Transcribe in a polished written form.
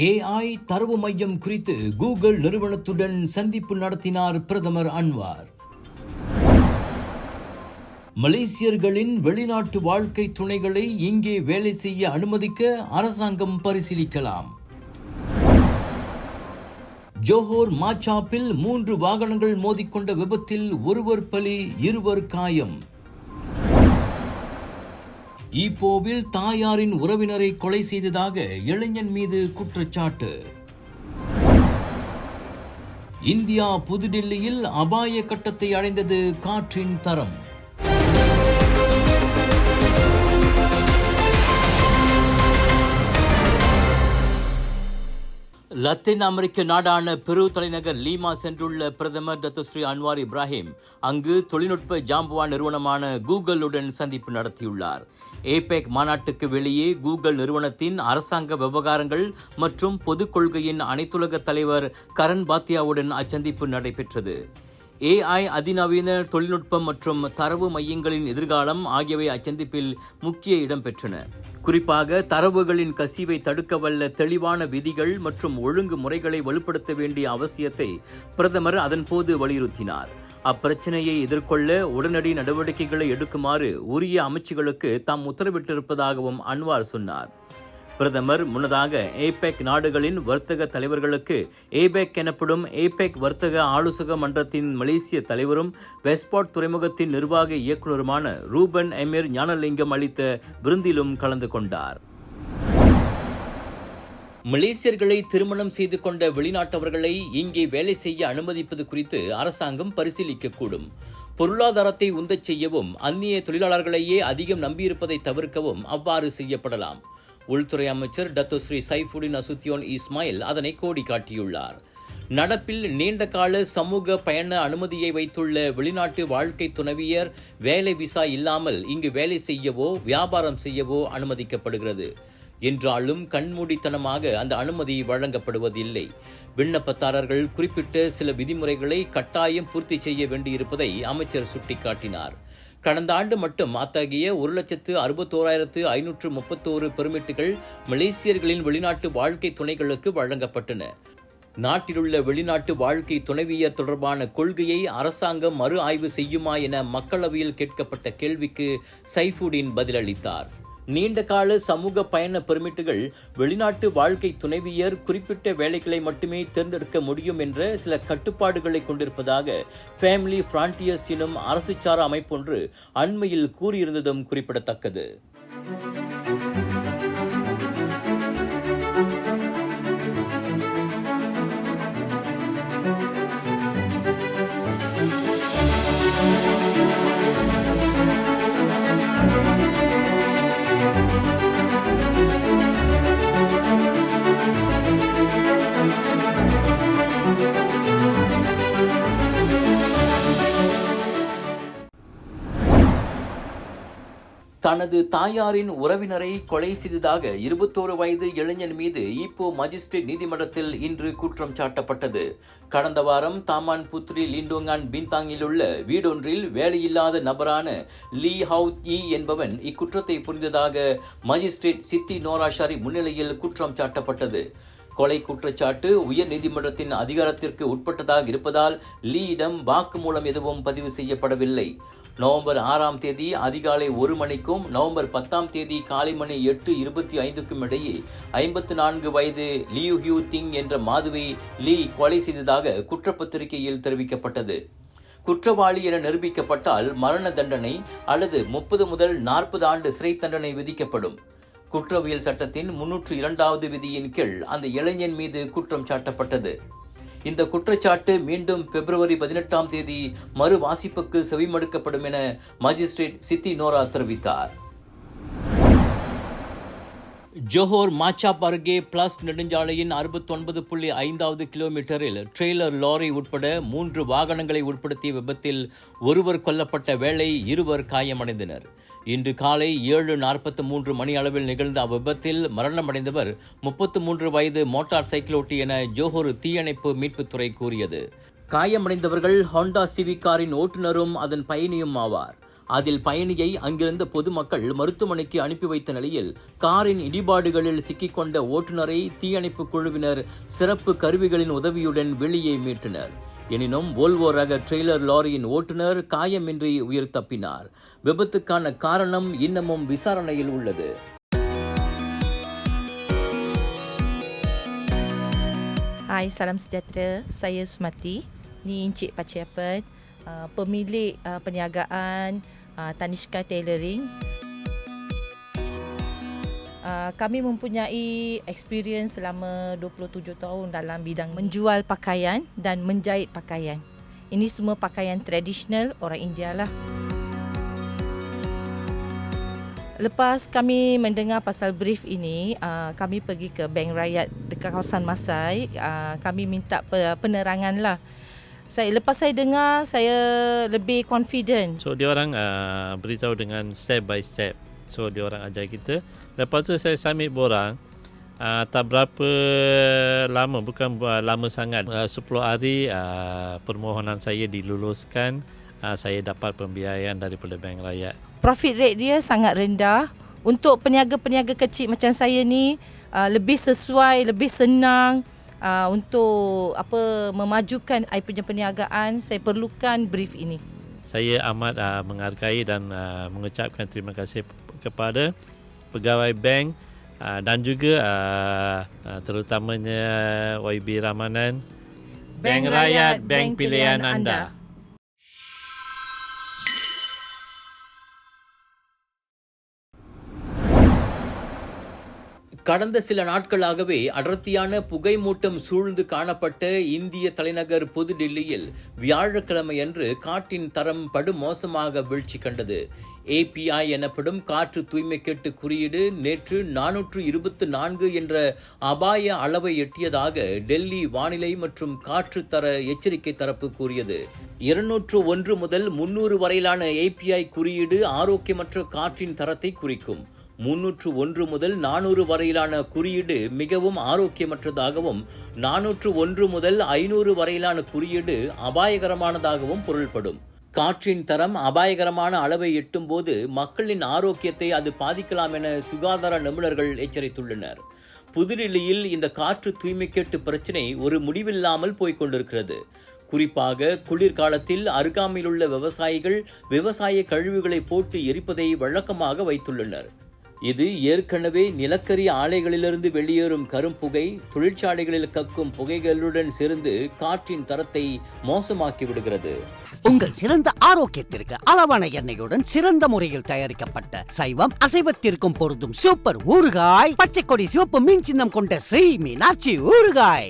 AI தரவு மையம் குறித்து கூகுள் நிறுவனத்துடன் சந்திப்பு நடத்தினார் பிரதமர் அன்வார். மலேசியர்களின் வெளிநாட்டு வாழ்க்கை துணைகளை இங்கே வேலை செய்ய அனுமதிக்க அரசாங்கம் பரிசீலிக்கலாம். ஜோஹோர் மாச்சாப்பில் 3 வாகனங்கள் மோதிக்கொண்ட விபத்தில் ஒருவர் பலி, 2 காயம். ஈப்போவில் தாயாரின் உறவினரை கொலை செய்ததாக இளைஞன் மீது குற்றச்சாட்டு. இந்தியா புதுடில்லியில் அபாய கட்டத்தை அடைந்தது காற்றின் தரம். லத்தீன் அமெரிக்க நாடான பெரு தலைநகர் லீமா சென்றுள்ள பிரதமர் டத்தோஸ்ரீ அன்வார் இப்ராஹிம் அங்கு தொழில்நுட்ப ஜாம்பவான் நிறுவனமான கூகுளுடன் சந்திப்பு நடத்தியுள்ளார். ஏபெக் மாநாட்டுக்கு வெளியே கூகுள் நிறுவனத்தின் அரசாங்க விவகாரங்கள் மற்றும் பொதுக் கொள்கையின் அனைத்துலக தலைவர் கரண் பாத்தியாவுடன் அச்சந்திப்பு நடைபெற்றது. AI அதிநவீன தொழில்நுட்பம் மற்றும் தரவு மையங்களின் எதிர்காலம் ஆகியவை அச்சந்திப்பில் முக்கிய இடம் பெற்றன. குறிப்பாக தரவுகளின் கசிவை தடுக்க வல்ல தெளிவான விதிகள் மற்றும் ஒழுங்கு முறைகளை வலுப்படுத்த வேண்டிய அவசியத்தை பிரதமர் அதன்போது வலியுறுத்தினார். அப்பிரச்சனையை எதிர்கொள்ள உடனடி நடவடிக்கைகளை எடுக்குமாறு உரிய அமைச்சுகளுக்கு தாம் உத்தரவிட்டிருப்பதாகவும் அன்வார் சொன்னார். பிரதமர் முன்னதாக ஏபெக் நாடுகளின் வர்த்தக தலைவர்களுக்கு ஏபெக் எனப்படும் ஏபெக் வர்த்தக ஆலோசக மன்றத்தின் மலேசிய தலைவரும் வெஸ்ட்பாட் துறைமுகத்தின் நிர்வாக இயக்குநருமான ரூபன் எமிர் ஞானலிங்கம் அளித்த விருந்திலும் கலந்து கொண்டார். மலேசியர்களை திருமணம் செய்து கொண்ட வெளிநாட்டவர்களை இங்கே வேலை செய்ய அனுமதிப்பது குறித்து அரசாங்கம் பரிசீலிக்கக்கூடும். பொருளாதாரத்தை உந்தச் செய்யவும் அந்நிய தொழிலாளர்களையே அதிகம் நம்பியிருப்பதை தவிர்க்கவும் அவ்வாறு செய்யப்படலாம். உள்துறை அமைச்சர் டத்தோஸ்ரீ சைஃபுடின் அசுத்தியோன் இஸ்மாயில் அதனை கோடி காட்டியுள்ளார். நடப்பில் நீண்டகால சமூக பயண அனுமதியை வைத்துள்ள வெளிநாட்டு வாழ்க்கை துணைவியர் வேலை விசா இல்லாமல் இங்கு வேலை செய்யவோ வியாபாரம் செய்யவோ அனுமதிக்கப்படுகிறது. என்றாலும் கண்மூடித்தனமாக அந்த அனுமதி வழங்கப்படுவதில்லை. விண்ணப்பதாரர்கள் குறிப்பிட்ட சில விதிமுறைகளை கட்டாயம் பூர்த்தி செய்ய வேண்டியிருப்பதை அமைச்சர் சுட்டிக்காட்டினார். கடந்த ஆண்டு மட்டும் அத்தகைய 1,61,531 பெர்மிட்டுகள் மலேசியர்களின் வெளிநாட்டு வாழ்க்கை துணைகளுக்கு வழங்கப்பட்டன. நாட்டிலுள்ள வெளிநாட்டு வாழ்க்கை துணைவியர் தொடர்பான கொள்கையை அரசாங்கம் மறு ஆய்வு செய்யுமா என மக்களவையில் கேட்கப்பட்ட கேள்விக்கு சைஃபுடின் பதிலளித்தார். நீண்டகால சமூக பயண பெர்மிட்டுகள் வெளிநாட்டு வாழ்க்கை துணைவியர் குறிப்பிட்ட வேலைகளை மட்டுமே தேர்ந்தெடுக்க முடியும் என்ற சில கட்டுப்பாடுகளை கொண்டிருப்பதாக ஃபேமிலி ஃப்ரான்டியர்ஸ் எனும் அரசு சாரா அமைப்பொன்று அண்மையில் கூறியிருந்ததும் குறிப்பிடத்தக்கது. தனது தாயாரின் உறவினரை கொலை செய்ததாக 21 வயது இளைஞன் மீது ஈப்போ மஜிஸ்ட்ரேட் நீதிமன்றத்தில் இன்று குற்றம் சாட்டப்பட்டது. கடந்த வாரம் தாமான் புத்ரி லிண்டோங்கான் பின்தாங்கில் உள்ள வீடொன்றில் வேலையில்லாத நபரான லீ ஹவு யி என்பவன் இக்குற்றத்தை புரிந்ததாக மஜிஸ்ட்ரேட் சித்தி நோராஷாரி முன்னிலையில் குற்றம் சாட்டப்பட்டது. கொலை குற்றச்சாட்டு உயர் நீதிமன்றத்தின் அதிகாரத்திற்கு உட்பட்டதாக இருப்பதால் லீயிடம் வாக்குமூலம் எதுவும் பதிவு செய்யப்படவில்லை. நவம்பர் 6ஆம் தேதி அதிகாலை 1 மணிக்கும் நவம்பர் 10ஆம் தேதி காலை மணி 8:25க்கும் இடையே 54 வயது லியூ ஹியூ திங் என்ற மாதுவை லீ கொலை செய்ததாக குற்றப்பத்திரிகையில் தெரிவிக்கப்பட்டது. குற்றவாளி என நிரூபிக்கப்பட்டால் மரண தண்டனை அல்லது 30 முதல் 40 ஆண்டு சிறை தண்டனை விதிக்கப்படும். குற்றவியல் சட்டத்தின் 302வது விதியின் கீழ் அந்த இளைஞன் மீது குற்றம் சாட்டப்பட்டது. இந்த குற்றச்சாட்டு மீண்டும் பிப்ரவரி 18ஆம் தேதி மறு வாசிப்புக்கு செவிமடுக்கப்படும் என மஜிஸ்ட்ரேட் சித்தி நோரா தெரிவித்தார். ஜோஹோர் மாச்சாப் அருகே பிளஸ் நெடுஞ்சாலையின் 69.5வது கிலோமீட்டரில் ட்ரெய்லர் லாரி உட்பட 3 வாகனங்களை உட்படுத்திய விபத்தில் ஒருவர் கொல்லப்பட்ட வேளை 2 காயமடைந்தனர். இன்று காலை 7:43 மணி அளவில் நிகழ்ந்த அவ்விபத்தில் மரணமடைந்தவர் 33 வயது மோட்டார் சைக்கிளோட்டி என ஜோஹோர் தீயணைப்பு மீட்புத்துறை கூறியது. காயமடைந்தவர்கள் ஹோண்டா சிவிக் காரின் ஓட்டுநரும் அதன் பயணியும் ஆவார். அதில் பயணியை அங்கிருந்த பொதுமக்கள் மருத்துவமனைக்கு அனுப்பி வைத்த நிலையில் காரின் இடிபாடுகளில் சிக்கிக்கொண்ட ஓட்டுநரை தீயணைப்பு குழுவினர் சிறப்பு கருவிகளின் உதவியுடன் வெளியே மீட்டனர். எனினும் வோல்வோ ரக ட்ரெய்லர் லாரியின் ஓட்டுநர் காயமின்றி உயிர் தப்பினார். விபத்துக்கான காரணம் இன்னமும் விசாரணையில் உள்ளது. Hai, salam sejahtera. Saya Sumati. Ni Encik Paciapan, pemilik perniagaan Tanishka Tailoring. Kami mempunyai experience selama 27 tahun dalam bidang menjual pakaian dan menjahit pakaian. Ini semua pakaian tradisional orang India lah. Lepas kami mendengar pasal brief ini, kami pergi ke Bank Rakyat dekat kawasan Masai. Kami minta penerangan lah. Lepas saya dengar, saya lebih confident. So dia orang beritahu dengan step by step. So dia orang ajar kita. Lepas tu saya submit borang. Tak berapa lama, bukan lama sangat. 10 hari permohonan saya diluluskan. Saya dapat pembiayaan daripada Bank Rakyat. Profit rate dia sangat rendah. Untuk peniaga-peniaga kecil macam saya ni, lebih sesuai, lebih senang untuk memajukan saya punya perniagaan. Saya perlukan brief ini. Saya amat menghargai dan mengucapkan terima kasih kepada pegawai bank dan juga terutamanya YB Ramanan. Bank Rakyat, bank pilihan anda. கடந்த சில நாட்களாகவே அடர்த்தியான புகை மூட்டம் சூழ்ந்து காணப்பட்ட இந்திய தலைநகர் புதுடில்லியில் வியாழக்கிழமையன்று காற்றின் தரம் படுமோசமாக வீழ்ச்சி கண்டது. API எனப்படும் காற்று தூய்மைக்கேட்டு குறியீடு நேற்று 424 என்ற அபாய அளவை எட்டியதாக டெல்லி வானிலை மற்றும் காற்று தர எச்சரிக்கை தரப்பு கூறியது. 201 முதல் 300 வரையிலான API குறியீடு ஆரோக்கியமற்ற காற்றின் தரத்தை குறிக்கும். 301 முதல் 400 வரையிலான குறியீடு மிகவும் ஆரோக்கியமற்றதாகவும் 401 முதல் 500 வரையிலான குறியீடு அபாயகரமானதாகவும் பொருள்படும். காற்றின் தரம் அபாயகரமான அளவை எட்டும் போது மக்களின் ஆரோக்கியத்தை அது பாதிக்கலாம் என சுகாதார நிபுணர்கள் எச்சரித்துள்ளனர். புதுடில்லியில் இந்த காற்று தூய்மைக்கேட்டு பிரச்சினை ஒரு முடிவில்லாமல் போய்கொண்டிருக்கிறது. குறிப்பாக குளிர்காலத்தில் அருகாமையிலுள்ள விவசாயிகள் விவசாய கழிவுகளை போட்டு எரிப்பதை வழக்கமாக வைத்துள்ளனர். இது ஏற்கனவே நிலக்கரி ஆலைகளிலிருந்து வெளியேறும் கரும்புகை தொழிற்சாலைகளில் கக்கும் புகைகளுடன் சேர்ந்து காற்றின் தரத்தை மோசமாக்கி விடுகிறது. உங்கள் சிறந்த ஆரோக்கியத்திற்கு அளவான எண்ணெயுடன் சிறந்த முறையில் தயாரிக்கப்பட்ட சைவம் அசைவத்திற்கும் பொருந்தும் சூப்பர் ஊறுகாய், பச்சை கொடி சிவப்பு மீன் சின்னம் கொண்ட ஸ்ரீ மீனாட்சி ஊறுகாய்.